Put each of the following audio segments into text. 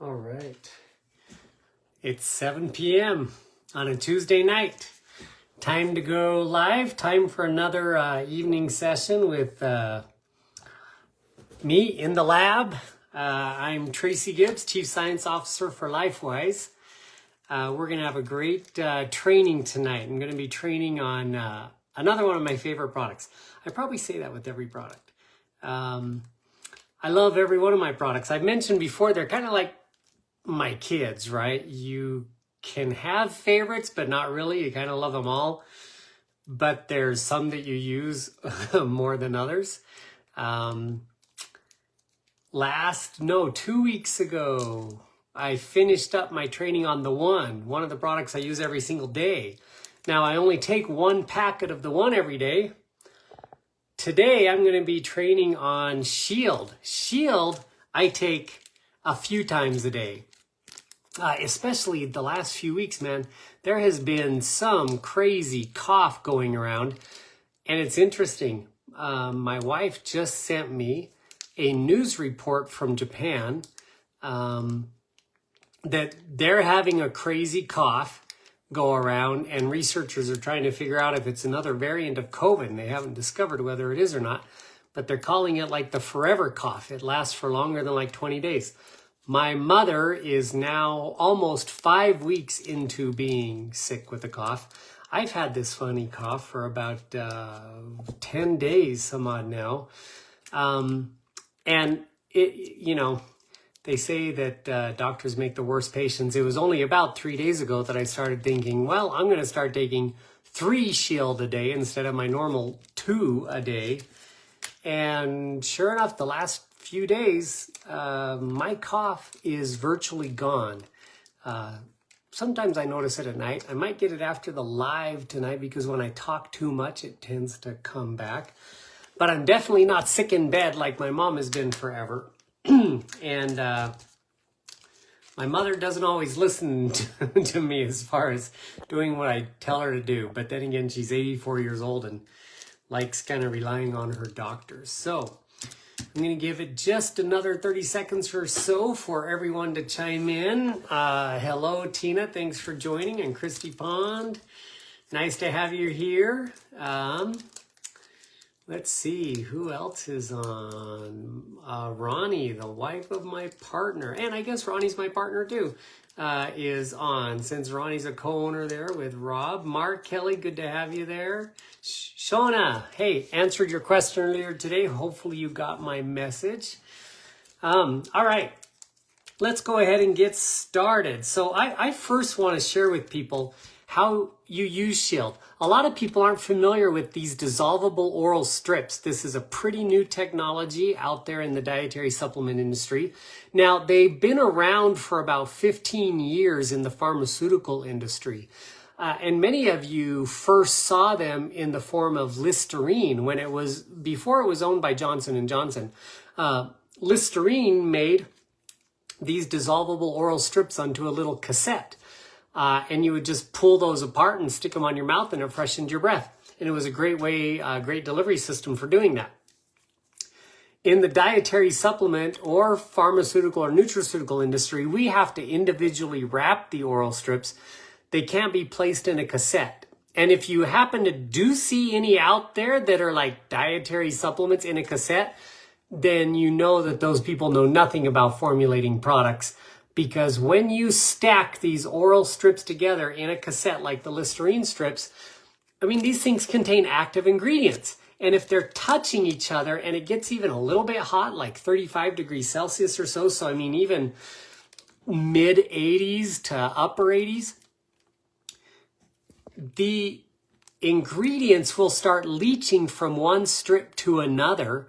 All right. It's 7 p.m. on a Tuesday night. Time to go live. Time for another evening session with me in the lab. I'm Tracy Gibbs, Chief Science Officer for LifeWise. We're going to have a great training tonight. I'm going to be training on another one of my favorite products. I probably say that with every product. I love every one of my products. I've mentioned before, they're kind of like my kids, right? You can have favorites, but not really. You kind of love them all. But there's some that you use more than others. 2 weeks ago, I finished up my training on the one of the products I use every single day. Now, I only take one packet of the one every day. Today, I'm going to be training on Shield. Shield, I take a few times a day. Especially the last few weeks, man, there has been some crazy cough going around. And it's interesting. My wife just sent me a news report from Japan that they're having a crazy cough go around, and researchers are trying to figure out if it's another variant of COVID. And they haven't discovered whether it is or not, but they're calling it like the forever cough. It lasts for longer than like 20 days. My mother is now almost 5 weeks into being sick with a cough. I've had this funny cough for about 10 days, some odd now. And it, they say that doctors make the worst patients. It was only about 3 days ago that I started thinking, well, I'm going to start taking 3 Shield a day instead of my normal 2 a day. And sure enough, the last few days, my cough is virtually gone. Sometimes I notice it at night. I might get it after the live tonight because when I talk too much, it tends to come back. But I'm definitely not sick in bed like my mom has been forever. And my mother doesn't always listen to me as far as doing what I tell her to do. But then again, she's 84 years old and likes kind of relying on her doctors. So I'm going to give it just another 30 seconds or so for everyone to chime in. Hello, Tina. Thanks for joining. And Christy Pond. Nice to have you here. Let's see. Who else is on? Ronnie, the wife of my partner. And I guess Ronnie's my partner too. Is on, since Ronnie's a co-owner there with Rob. Mark Kelly, good to have you there. Shona, hey, answered your question earlier today. Hopefully you got my message. All right, let's go ahead and get started. So I first want to share with people how you use Shield. A lot of people aren't familiar with these dissolvable oral strips. This is a pretty new technology out there in the dietary supplement industry. Now, they've been around for about 15 years in the pharmaceutical industry. And many of you first saw them in the form of Listerine before it was owned by Johnson & Johnson. Listerine made these dissolvable oral strips onto a little cassette. And you would just pull those apart and stick them on your mouth, and it freshened your breath. And it was a great great delivery system for doing that. In the dietary supplement or pharmaceutical or nutraceutical industry, we have to individually wrap the oral strips. They can't be placed in a cassette. And if you happen to see any out there that are like dietary supplements in a cassette, then you know that those people know nothing about formulating products. Because when you stack these oral strips together in a cassette like the Listerine strips, I mean, these things contain active ingredients. And if they're touching each other and it gets even a little bit hot, like 35 degrees Celsius or so, I mean, even mid 80s to upper 80s, the ingredients will start leaching from one strip to another,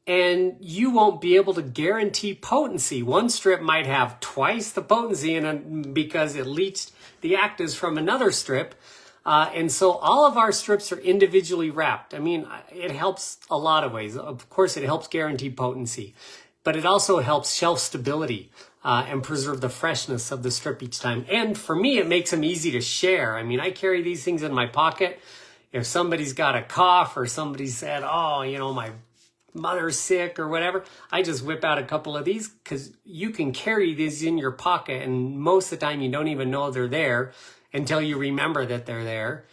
and you won't be able to guarantee potency. One strip might have twice the potency because it leached the actives from another strip. And so all of our strips are individually wrapped. I mean, it helps a lot of ways. Of course, it helps guarantee potency, but it also helps shelf stability and preserve the freshness of the strip each time. And for me, it makes them easy to share. I mean, I carry these things in my pocket. If somebody's got a cough or somebody said, oh, mother's sick or whatever, I just whip out a couple of these because you can carry these in your pocket and most of the time you don't even know they're there until you remember that they're there,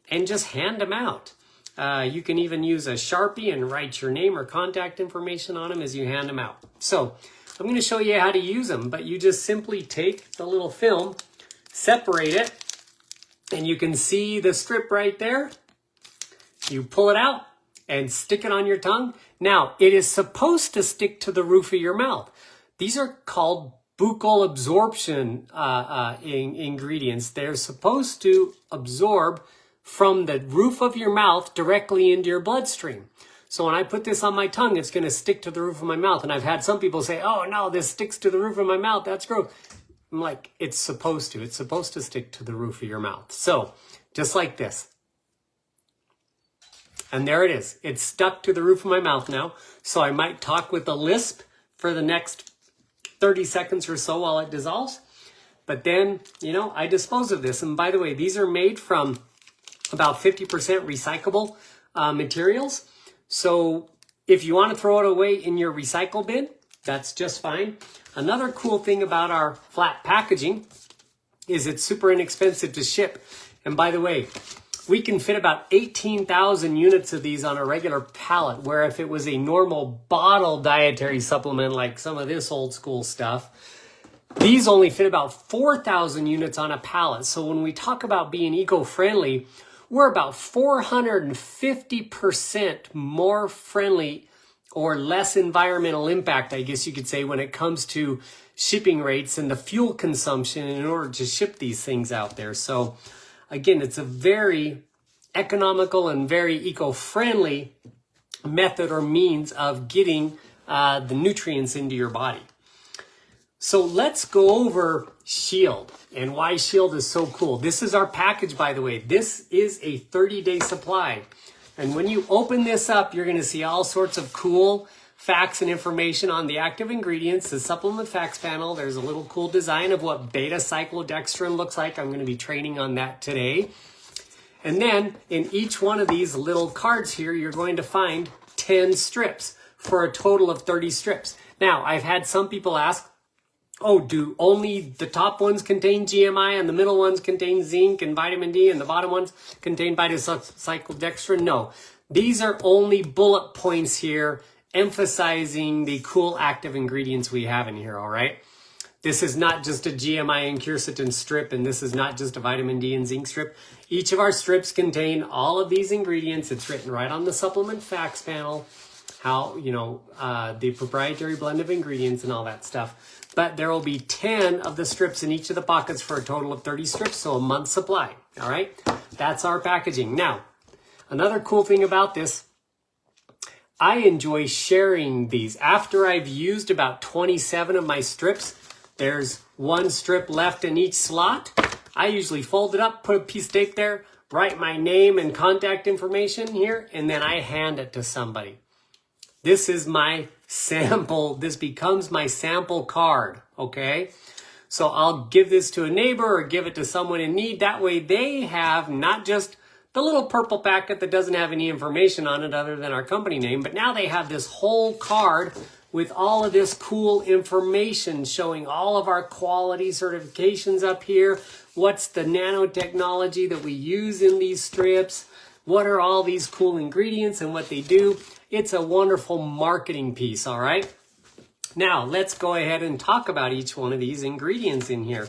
and just hand them out. You can even use a Sharpie and write your name or contact information on them as you hand them out. So I'm going to show you how to use them, but you just simply take the little film, separate it, and you can see the strip right there. You pull it out and stick it on your tongue. Now, it is supposed to stick to the roof of your mouth. These are called buccal absorption ingredients. They're supposed to absorb from the roof of your mouth directly into your bloodstream. So when I put this on my tongue, it's going to stick to the roof of my mouth. And I've had some people say, oh no, this sticks to the roof of my mouth. That's gross. I'm like, it's supposed to. It's supposed to stick to the roof of your mouth. So just like this. And there it is. It's stuck to the roof of my mouth now. So I might talk with a lisp for the next 30 seconds or so while it dissolves. But then, you know, I dispose of this. And by the way, these are made from about 50% recyclable materials. So if you want to throw it away in your recycle bin, that's just fine. Another cool thing about our flat packaging is it's super inexpensive to ship. And by the way, we can fit about 18,000 units of these on a regular pallet, where if it was a normal bottle dietary supplement like some of this old school stuff, these only fit about 4,000 units on a pallet. So when we talk about being eco-friendly, we're about 450% more friendly or less environmental impact, I guess you could say, when it comes to shipping rates and the fuel consumption in order to ship these things out there. So again, it's a very economical and very eco-friendly method or means of getting the nutrients into your body. So let's go over Shield and why Shield is so cool. This is our package, by the way. This is a 30-day supply. And when you open this up, you're going to see all sorts of cool facts and information on the active ingredients, the supplement facts panel. There's a little cool design of what beta cyclodextrin looks like. I'm going to be training on that today. And then in each one of these little cards here, you're going to find 10 strips for a total of 30 strips. Now, I've had some people ask, oh, do only the top ones contain GMI and the middle ones contain zinc and vitamin D and the bottom ones contain beta cyclodextrin? No, these are only bullet points here emphasizing the cool active ingredients we have in here, all right? This is not just a GMI and curatin strip, and this is not just a vitamin D and zinc strip. Each of our strips contain all of these ingredients. It's written right on the supplement facts panel, how, you know, the proprietary blend of ingredients and all that stuff. But there will be 10 of the strips in each of the pockets for a total of 30 strips, so a month's supply, all right? That's our packaging. Now, another cool thing about this, I enjoy sharing these. After I've used about 27 of my strips, there's one strip left in each slot. I usually fold it up, put a piece of tape there, write my name and contact information here, and then I hand it to somebody. This is my sample. This becomes my sample card, okay? So I'll give this to a neighbor or give it to someone in need. That way they have not just the little purple packet that doesn't have any information on it other than our company name, but now they have this whole card with all of this cool information showing all of our quality certifications up here. What's the nanotechnology that we use in these strips? What are all these cool ingredients and what they do? It's a wonderful marketing piece, all right? Now, let's go ahead and talk about each one of these ingredients in here.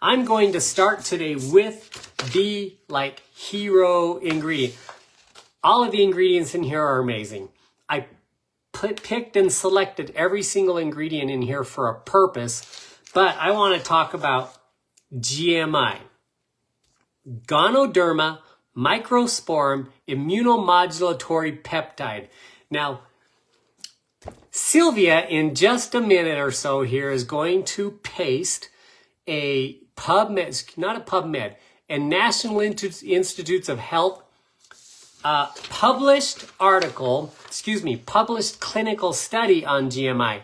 I'm going to start today with the, hero ingredient. All of the ingredients in here are amazing. I picked and selected every single ingredient in here for a purpose, but I want to talk about GMI, Ganoderma Microsporum immunomodulatory peptide. Now, Sylvia, in just a minute or so here, is going to paste a National Institutes of Health published clinical study on GMI.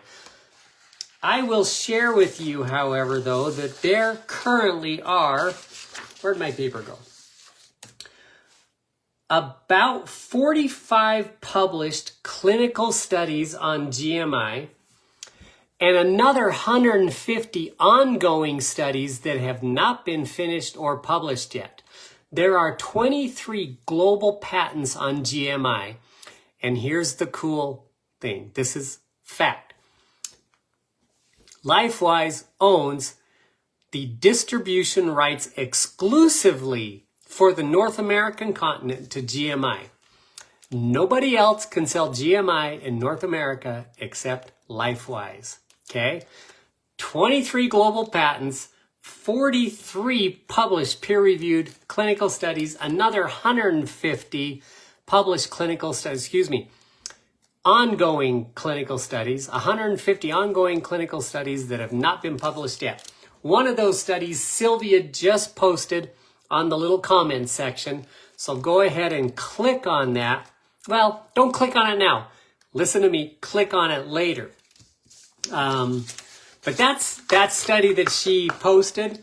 I will share with you, however, though, that there currently are, where'd my paper go? about 45 published clinical studies on GMI, and another 150 ongoing studies that have not been finished or published yet. There are 23 global patents on GMI. And here's the cool thing. This is fact. LifeWise owns the distribution rights exclusively for the North American continent to GMI. Nobody else can sell GMI in North America except LifeWise. Okay? 23 global patents, 43 published peer-reviewed clinical studies, another 150 published clinical studies, ongoing clinical studies, 150 ongoing clinical studies that have not been published yet. One of those studies, Sylvia just posted on the little comment section. So go ahead and click on that. Well, don't click on it now. Listen to me, click on it later. But that study that she posted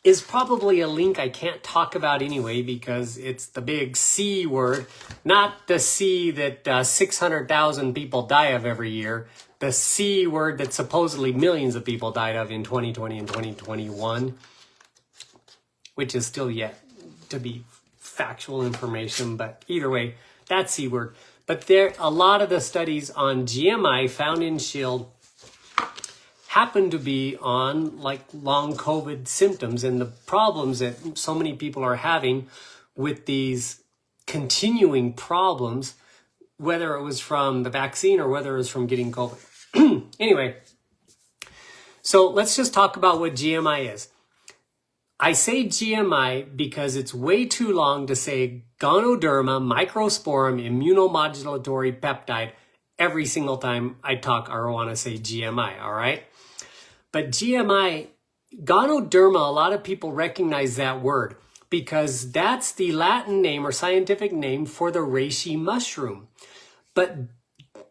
is probably a link I can't talk about anyway because it's the big C word, not the C that 600,000 people die of every year, the C word that supposedly millions of people died of in 2020 and 2021, which is still yet to be factual information, but either way, that C word. But there, a lot of the studies on GMI found in Shield happen to be on like long COVID symptoms and the problems that so many people are having with these continuing problems, whether it was from the vaccine or whether it was from getting COVID. Anyway, so let's just talk about what GMI is. I say GMI because it's way too long to say Ganoderma Microsporum immunomodulatory peptide every single time I talk or want to say GMI, all right? But GMI, Ganoderma, a lot of people recognize that word because that's the Latin name or scientific name for the reishi mushroom. But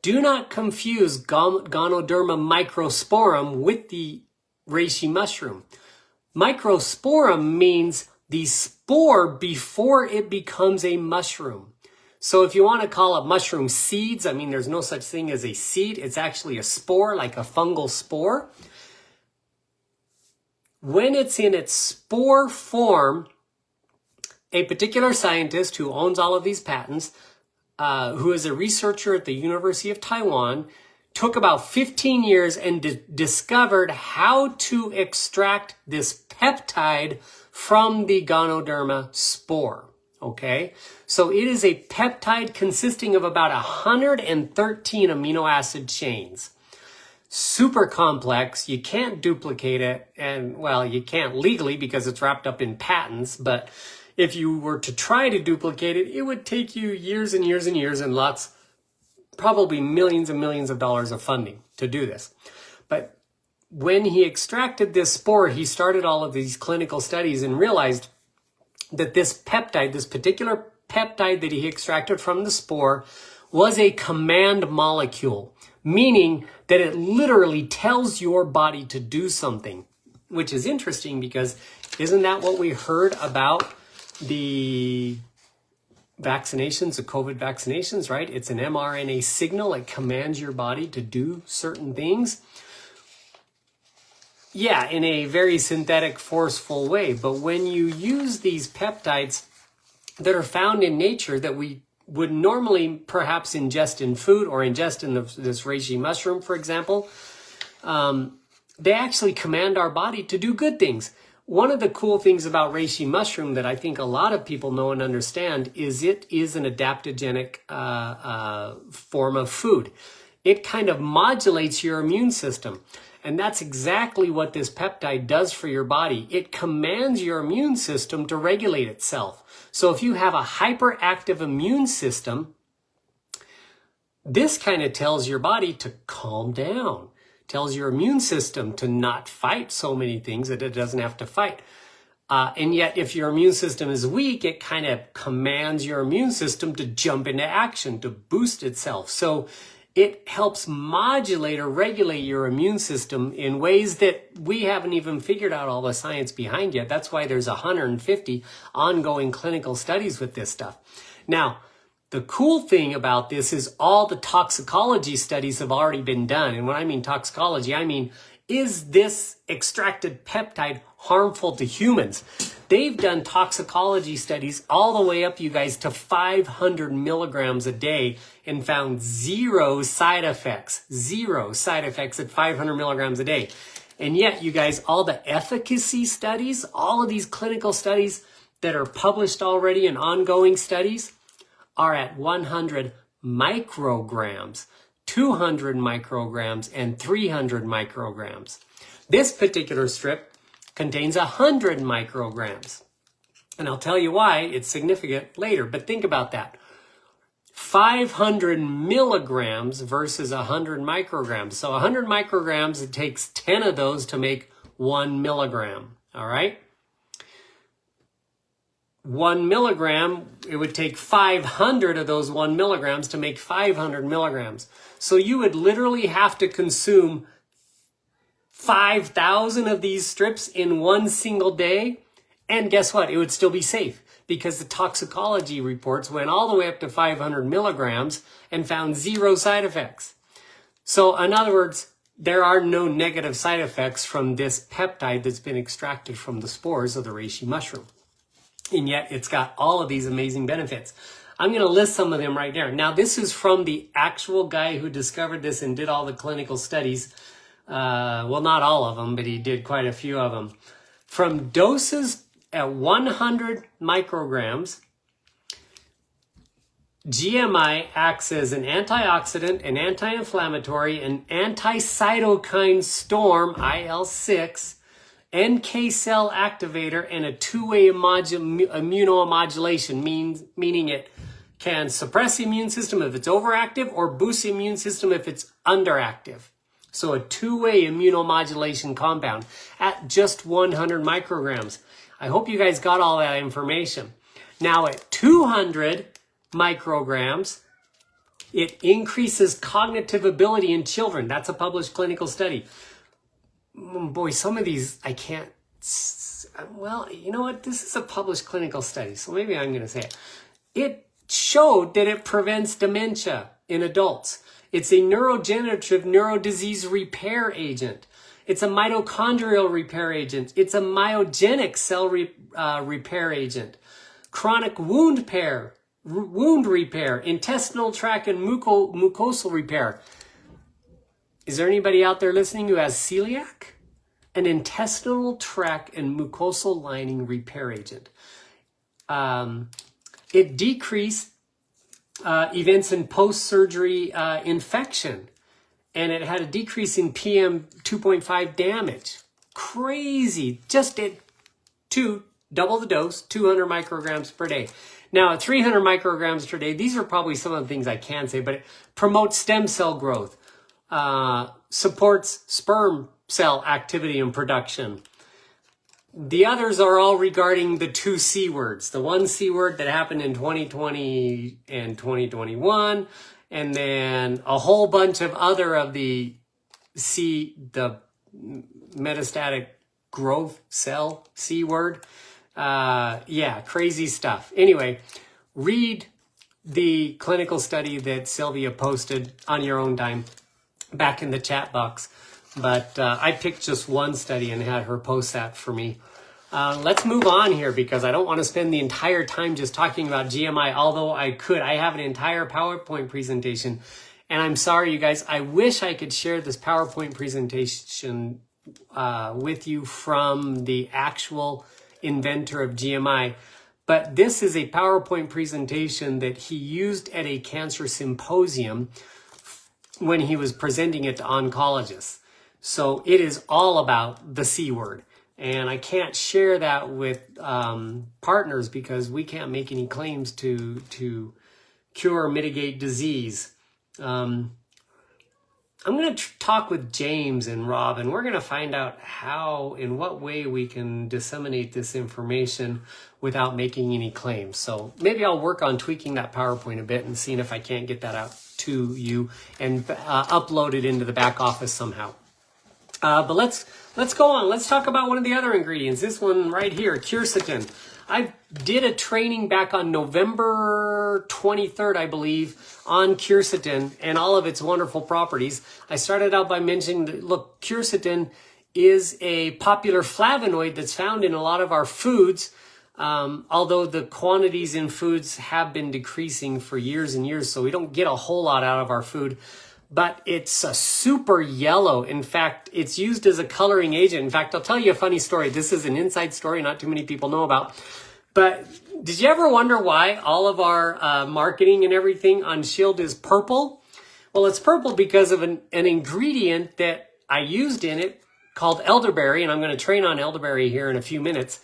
do not confuse Ganoderma Microsporum with the reishi mushroom. Microsporum means the spore before it becomes a mushroom. So if you want to call it mushroom seeds, I mean, there's no such thing as a seed. It's actually a spore, like a fungal spore. When it's in its spore form, a particular scientist who owns all of these patents, who is a researcher at the University of Taiwan, took about 15 years and discovered how to extract this peptide from the Ganoderma spore. Okay, so it is a peptide consisting of about 113 amino acid chains. Super complex, you can't duplicate it, and well, you can't legally because it's wrapped up in patents, but if you were to try to duplicate it, it would take you years and years and years and lots, probably millions and millions of dollars of funding to do this. But when he extracted this spore, he started all of these clinical studies and realized that this peptide, this particular peptide that he extracted from the spore, was a command molecule, meaning that it literally tells your body to do something, which is interesting because isn't that what we heard about the vaccinations, the COVID vaccinations, right? It's an mRNA signal. It commands your body to do certain things. Yeah, in a very synthetic, forceful way. But when you use these peptides that are found in nature that we would normally perhaps ingest in food or ingest in this reishi mushroom, for example, they actually command our body to do good things. One of the cool things about reishi mushroom that I think a lot of people know and understand is it is an adaptogenic form of food. It kind of modulates your immune system. And that's exactly what this peptide does for your body. It commands your immune system to regulate itself. So if you have a hyperactive immune system, this kind of tells your body to calm down, tells your immune system to not fight so many things that it doesn't have to fight. And yet if your immune system is weak, it kind of commands your immune system to jump into action, to boost itself. So it helps modulate or regulate your immune system in ways that we haven't even figured out all the science behind yet. That's why there's 150 ongoing clinical studies with this stuff. Now, the cool thing about this is all the toxicology studies have already been done. And when I mean toxicology, I mean, is this extracted peptide harmful to humans? They've done toxicology studies all the way up, you guys, to 500 milligrams a day and found zero side effects at 500 milligrams a day. And yet, you guys, all the efficacy studies, all of these clinical studies that are published already and ongoing studies are at 100 micrograms, 200 micrograms, and 300 micrograms. This particular strip contains 100 micrograms. And I'll tell you why it's significant later, but think about that. 500 milligrams versus 100 micrograms. So 100 micrograms, it takes 10 of those to make 1 milligram, all right? 1 milligram, it would take 500 of those 1 milligrams to make 500 milligrams. So you would literally have to consume 5,000 of these strips in one single day. And guess what? It would still be safe because the toxicology reports went all the way up to 500 milligrams and found zero side effects. So in other words, there are no negative side effects from this peptide that's been extracted from the spores of the reishi mushroom. And yet it's got all of these amazing benefits. I'm going to list some of them right there. Now, this is from the actual guy who discovered this and did all the clinical studies. Well, not all of them, but he did quite a few of them. From doses at 100 micrograms, GMI acts as an antioxidant, an anti-inflammatory, an anti-cytokine storm, IL-6, NK cell activator, and a two-way immunomodulation, meaning it can suppress the immune system if it's overactive or boost the immune system if it's underactive. So a two-way immunomodulation compound at just 100 micrograms. I hope you guys got all that information. Now at 200 micrograms, it increases cognitive ability in children. That's a published clinical study. Boy, some of these I can't, well, you know what? This is a published clinical study, so maybe I'm going to say it. It showed that it prevents dementia in adults. It's a neurodegenerative neurodisease repair agent. It's a mitochondrial repair agent. It's a myogenic cell repair agent. Chronic wound repair, intestinal tract and mucosal repair. Is there anybody out there listening who has celiac? An intestinal tract and mucosal lining repair agent. It decreased events in post-surgery infection, and it had a decrease in PM 2.5 damage. Crazy. Just at double the dose, 200 micrograms per day. Now, at 300 micrograms per day, these are probably some of the things I can say, but it promotes stem cell growth. Supports sperm cell activity and production. The others are all regarding the two C words. The one C word that happened in 2020 and 2021, and then a whole bunch of other of the metastatic growth cell C word. Yeah, crazy stuff. Anyway, read the clinical study that Sylvia posted on your own time back in the chat box. But I picked just one study and had her post that for me. Let's move on here because I don't want to spend the entire time just talking about GMI, although I could. I have an entire PowerPoint presentation. And I'm sorry, you guys, I wish I could share this PowerPoint presentation with you from the actual inventor of GMI. But this is a PowerPoint presentation that he used at a cancer symposium when he was presenting it to oncologists. So it is all about the C word. And I can't share that with partners because we can't make any claims to cure or mitigate disease. I'm going to talk with James and Rob, and we're going to find out how, in what way we can disseminate this information without making any claims. So maybe I'll work on tweaking that PowerPoint a bit and seeing if I can't get that out to you and uploaded into the back office somehow. But let's go on. Let's talk about one of the other ingredients. This one right here, curatin. I did a training back on November 23rd, I believe, on curatin and all of its wonderful properties. I started out by mentioning that, look, curatin is a popular flavonoid that's found in a lot of our foods, although the quantities in foods have been decreasing for years and years, so we don't get a whole lot out of our food. But it's a super yellow. In fact, it's used as a coloring agent. In fact, I'll tell you a funny story. This is an inside story not too many people know about. But did you ever wonder why all of our marketing and everything on Shield is purple? Well, it's purple because of an ingredient that I used in it called elderberry, and I'm going to train on elderberry here in a few minutes.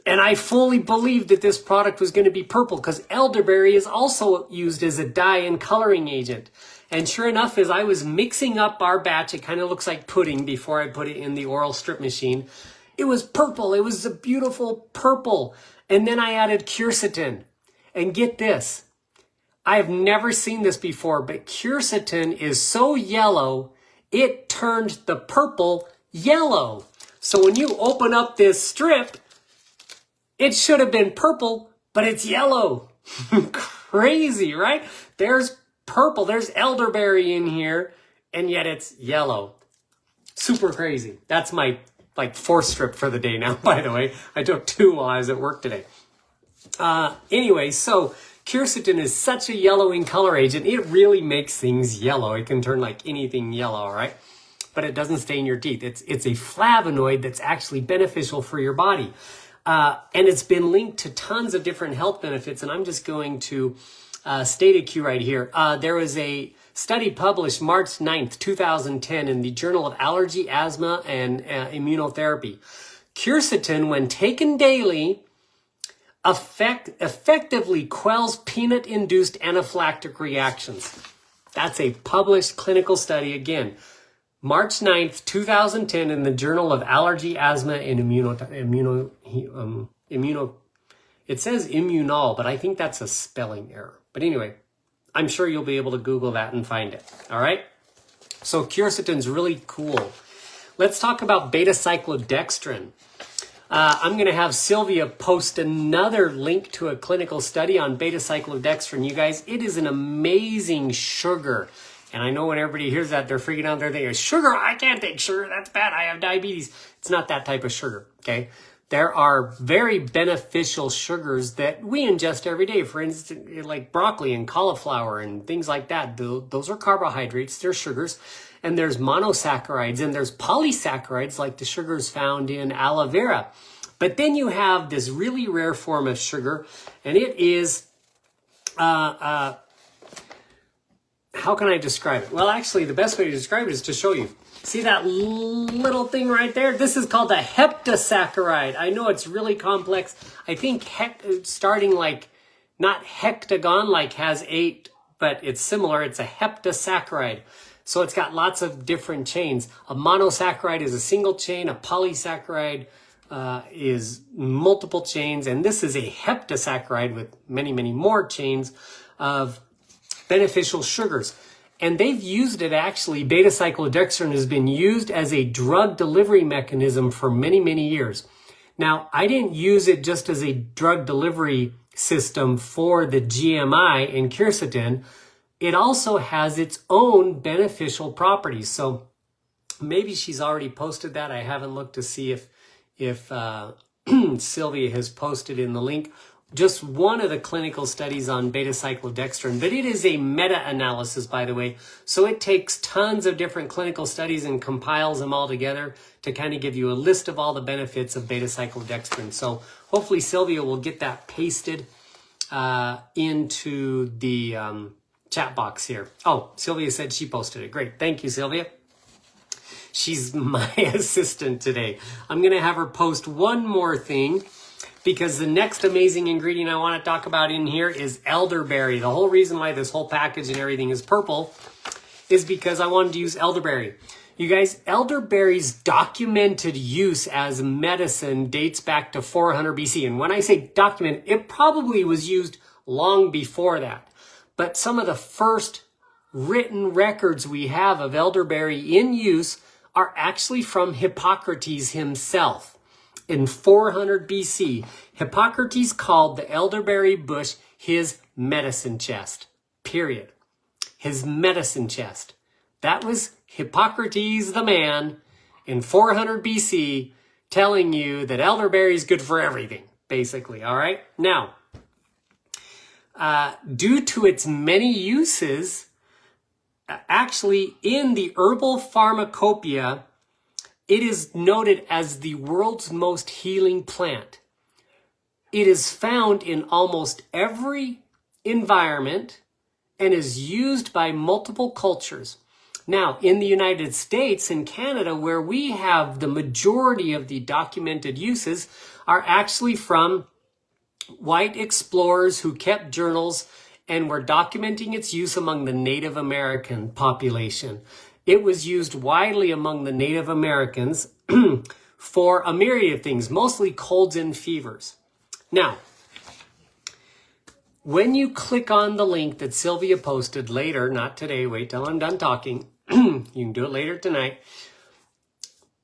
And I fully believed that this product was going to be purple because elderberry is also used as a dye and coloring agent. And sure enough, as I was mixing up our batch, it kind of looks like pudding before I put it in the oral strip machine. It was purple. It was a beautiful purple. And then I added curatin. And get this, I've never seen this before, but curatin is so yellow, it turned the purple yellow. So when you open up this strip, it should have been purple, but it's yellow. Crazy, right? There's purple, there's elderberry in here, and yet it's yellow. Super crazy. That's my fourth strip for the day now, by the way. I took 2 while I was at work today. Anyway, so curatin is such a yellowing color agent. It really makes things yellow. It can turn like anything yellow, right? But it doesn't stain your teeth. It's a flavonoid that's actually beneficial for your body. And it's been linked to tons of different health benefits. And I'm just going to state a Q right here. There was a study published March 9th, 2010 in the Journal of Allergy, Asthma, and Immunotherapy. Curatin, when taken daily, effectively quells peanut-induced anaphylactic reactions. That's a published clinical study again. March 9th, 2010 in the Journal of Allergy, Asthma, and it says immunol, but I think that's a spelling error. But anyway, I'm sure you'll be able to Google that and find it. All right. So curatin's really cool. Let's talk about beta-cyclodextrin. I'm going to have Sylvia post another link to a clinical study on beta-cyclodextrin. You guys, it is an amazing sugar. And I know when everybody hears that, they're freaking out. They're thinking, sugar, I can't take sugar. That's bad. I have diabetes. It's not that type of sugar, okay? There are very beneficial sugars that we ingest every day. For instance, like broccoli and cauliflower and things like that. Those are carbohydrates. They're sugars. And there's monosaccharides and there's polysaccharides like the sugars found in aloe vera. But then you have this really rare form of sugar, and it is... how can I describe it? Well, actually, the best way to describe it is to show you. See that little thing right there? This is called a heptasaccharide. I know it's really complex. I think starting like, not hectagon, like has 8, but it's similar. It's a heptasaccharide. So it's got lots of different chains. A monosaccharide is a single chain. A polysaccharide is multiple chains. And this is a heptasaccharide with many, many more chains of beneficial sugars. And they've used it actually, beta-cyclodextrin has been used as a drug delivery mechanism for many, many years. Now, I didn't use it just as a drug delivery system for the GMI and curatin. It also has its own beneficial properties. So maybe she's already posted that. I haven't looked to see if Sylvia has posted in the link. Just one of the clinical studies on beta-cyclodextrin, but it is a meta-analysis, by the way. So it takes tons of different clinical studies and compiles them all together to kind of give you a list of all the benefits of beta-cyclodextrin. So hopefully Sylvia will get that pasted into the chat box here. Oh, Sylvia said she posted it. Great. Thank you, Sylvia. She's my assistant today. I'm going to have her post one more thing, because the next amazing ingredient I want to talk about in here is elderberry. The whole reason why this whole package and everything is purple is because I wanted to use elderberry. You guys, elderberry's documented use as medicine dates back to 400 BC. And when I say documented, it probably was used long before that. but some of the first written records we have of elderberry in use are actually from Hippocrates himself. In 400 BC, Hippocrates called the elderberry bush his medicine chest, period. His medicine chest. That was Hippocrates the man in 400 BC telling you that elderberry is good for everything, basically, all right? Now, due to its many uses, actually in the herbal pharmacopoeia, it is noted as the world's most healing plant. It is found in almost every environment and is used by multiple cultures. Now, in the United States and Canada, where we have the majority of the documented uses, are actually from white explorers who kept journals and were documenting its use among the Native American population. It was used widely among the Native Americans for a myriad of things, mostly colds and fevers. Now, when you click on the link that Sylvia posted later, not today, wait till I'm done talking, you can do it later tonight,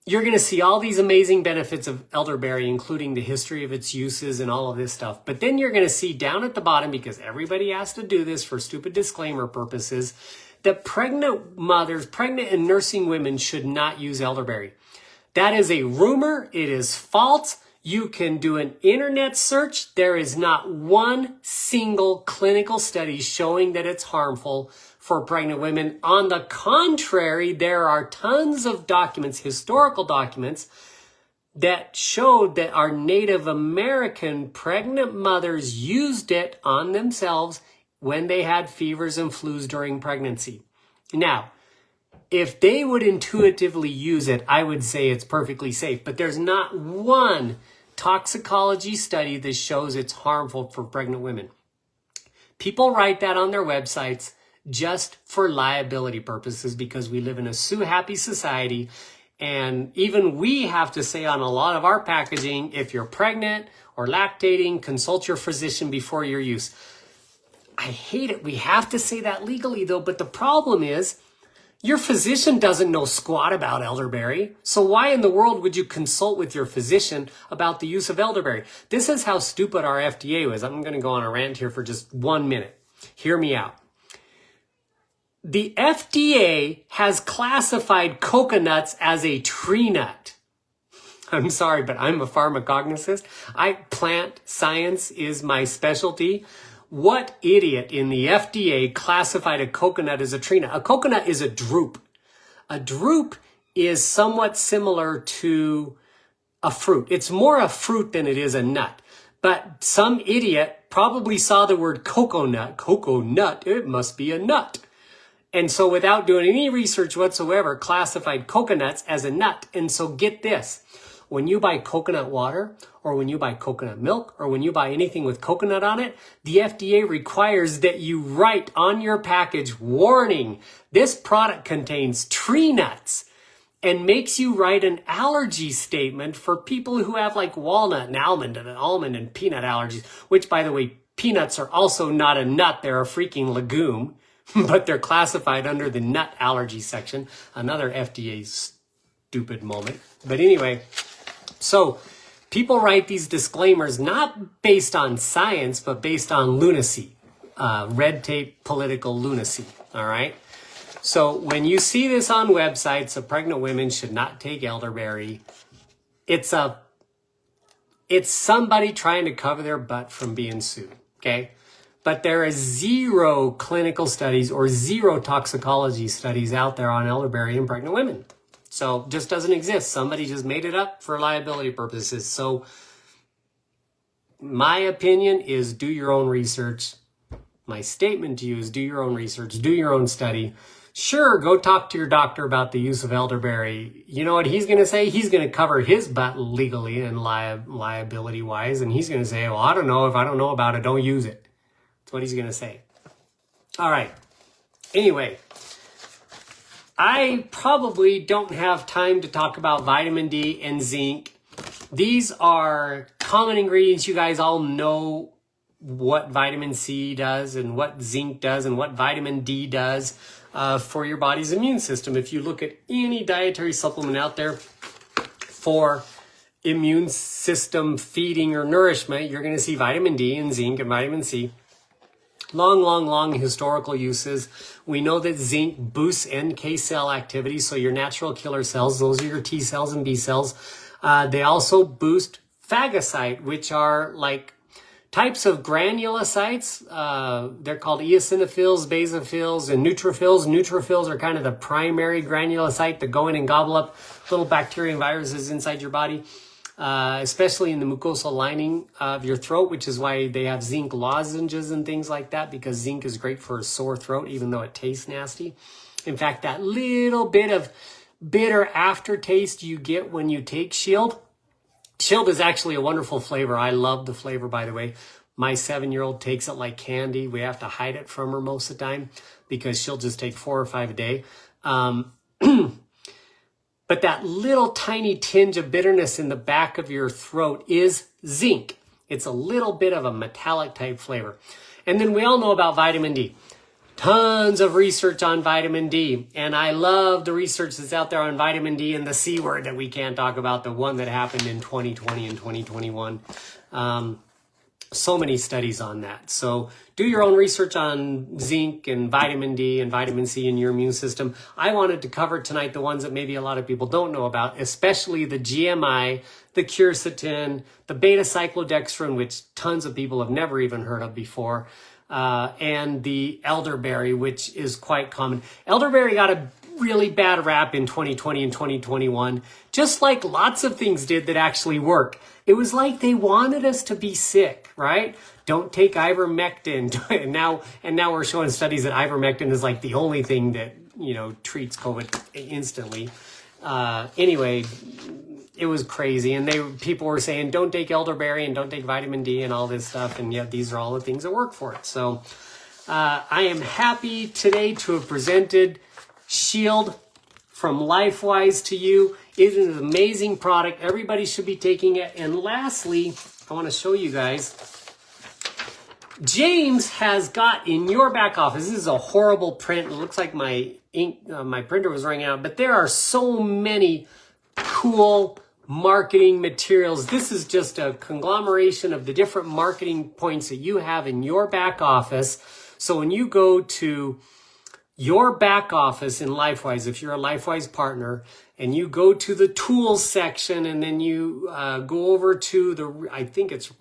you're going to see all these amazing benefits of elderberry, including the history of its uses and all of this stuff. But then you're going to see down at the bottom, because everybody has to do this for stupid disclaimer purposes, that pregnant mothers, pregnant and nursing women should not use elderberry. That is a rumor. It is false. You can do an internet search. There is not one single clinical study showing that it's harmful for pregnant women. On the contrary, there are tons of documents, historical documents, that showed that our Native American pregnant mothers used it on themselves when they had fevers and flus during pregnancy. Now, if they would intuitively use it, I would say it's perfectly safe. But there's not one toxicology study that shows it's harmful for pregnant women. People write that on their websites just for liability purposes, because we live in a sue-happy society. And even we have to say on a lot of our packaging, if you're pregnant or lactating, consult your physician before your use. I hate it. We have to say that legally, though. But the problem is, your physician doesn't know squat about elderberry. So why in the world would you consult with your physician about the use of elderberry? This is how stupid our FDA was. I'm going to go on a rant here for just 1 minute. Hear me out. The FDA has classified coconuts as a tree nut. I'm sorry, but I'm a pharmacognosist. Plant science is my specialty. What idiot in the FDA classified a coconut as a tree nut? A coconut is a drupe. A drupe is somewhat similar to a fruit. It's more a fruit than it is a nut. But some idiot probably saw the word coconut, it must be a nut. And so without doing any research whatsoever, classified coconuts as a nut. And so get this, when you buy coconut water, or when you buy coconut milk, or when you buy anything with coconut on it, the FDA requires that you write on your package, warning, this product contains tree nuts, and makes you write an allergy statement for people who have like walnut and almond and peanut allergies, which, by the way, peanuts are also not a nut, they're a freaking legume. But they're classified under the nut allergy section. Another FDA stupid moment. But anyway, so people write these disclaimers not based on science, but based on lunacy, red tape political lunacy. All right. So when you see this on websites, of pregnant women should not take elderberry, it's somebody trying to cover their butt from being sued. Okay. But there is zero clinical studies or zero toxicology studies out there on elderberry in pregnant women. So it just doesn't exist. Somebody just made it up for liability purposes. So my opinion is do your own research. My statement to you is do your own research, do your own study. Sure, go talk to your doctor about the use of elderberry. You know what he's going to say? He's going to cover his butt legally and liability-wise. And he's going to say, well, I don't know. If I don't know about it, don't use it. That's what he's going to say. All right. Anyway, I probably don't have time to talk about vitamin D and zinc. These are common ingredients you guys all know what vitamin C does and what zinc does and what vitamin D does for your body's immune system. If you look at any dietary supplement out there for immune system feeding or nourishment, you're going to see vitamin D and zinc and vitamin C. Long historical uses. We know that zinc boosts NK cell activity, so your natural killer cells, those are your T cells and B cells. They also boost phagocyte, which are like types of granulocytes. They're called eosinophils, basophils, and neutrophils. Neutrophils are kind of the primary granulocyte that go in and gobble up little bacteria and viruses inside your body, especially in the mucosal lining of your throat, which is why they have zinc lozenges and things like that, because zinc is great for a sore throat, even though it tastes nasty. In fact, that little bit of bitter aftertaste you get when you take Shield. Shield is actually a wonderful flavor. I love the flavor, by the way. My 7-year-old takes it like candy. We have to hide it from her most of the time because she'll just take 4 or 5 a day. But that little tiny tinge of bitterness in the back of your throat is zinc. It's a little bit of a metallic type flavor. And then we all know about vitamin D. Tons of research on vitamin D. And I love the research that's out there on vitamin D and the C word that we can't talk about, the one that happened in 2020 and 2021. So many studies on that. So do your own research on zinc and vitamin D and vitamin C in your immune system. I wanted to cover tonight the ones that maybe a lot of people don't know about, especially the GMI, the curatin, the beta cyclodextrin, which tons of people have never even heard of before, and the elderberry, which is quite common. Elderberry got a really bad rap in 2020 and 2021, just like lots of things did that actually work. It was like they wanted us to be sick, right? Don't take ivermectin. and now we're showing studies that ivermectin is like the only thing that, treats COVID instantly. Anyway, it was crazy. And people were saying, don't take elderberry and don't take vitamin D and all this stuff. And yet these are all the things that work for it. So I am happy today to have presented Shield from LifeWise to you. It is an amazing product. Everybody should be taking it. And lastly, I want to show you guys, James has got in your back office, this is a horrible print. It looks like my ink, my printer was running out, but there are so many cool marketing materials. This is just a conglomeration of the different marketing points that you have in your back office. So when you go to your back office in LifeWise, if you're a LifeWise partner, and you go to the tools section, and then you go over to I think it's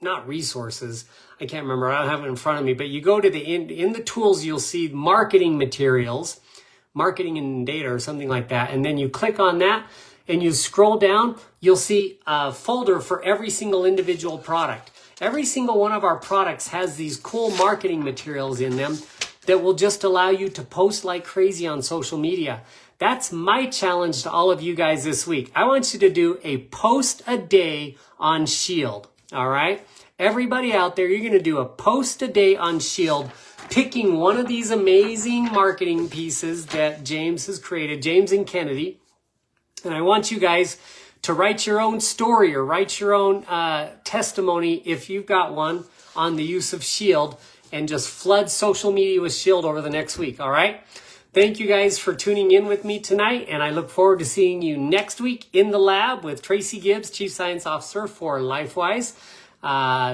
not resources. I can't remember. I don't have it in front of me, but you go to in the tools, you'll see marketing materials, marketing and data or something like that. And then you click on that and you scroll down, you'll see a folder for every single individual product. Every single one of our products has these cool marketing materials in them that will just allow you to post like crazy on social media. That's my challenge to all of you guys this week. I want you to do a post a day on Shield, all right? Everybody out there, you're going to do a post a day on Shield, picking one of these amazing marketing pieces that James has created, James and Kennedy. And I want you guys to write your own story or write your own testimony, if you've got one, on the use of Shield, and just flood social media with Shield over the next week, all right? Thank you guys for tuning in with me tonight, and I look forward to seeing you next week in the lab with Tracy Gibbs, Chief Science Officer for LifeWise.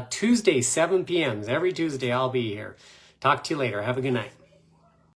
Tuesday, 7 p.m. Every Tuesday I'll be here. Talk to you later. Have a good night.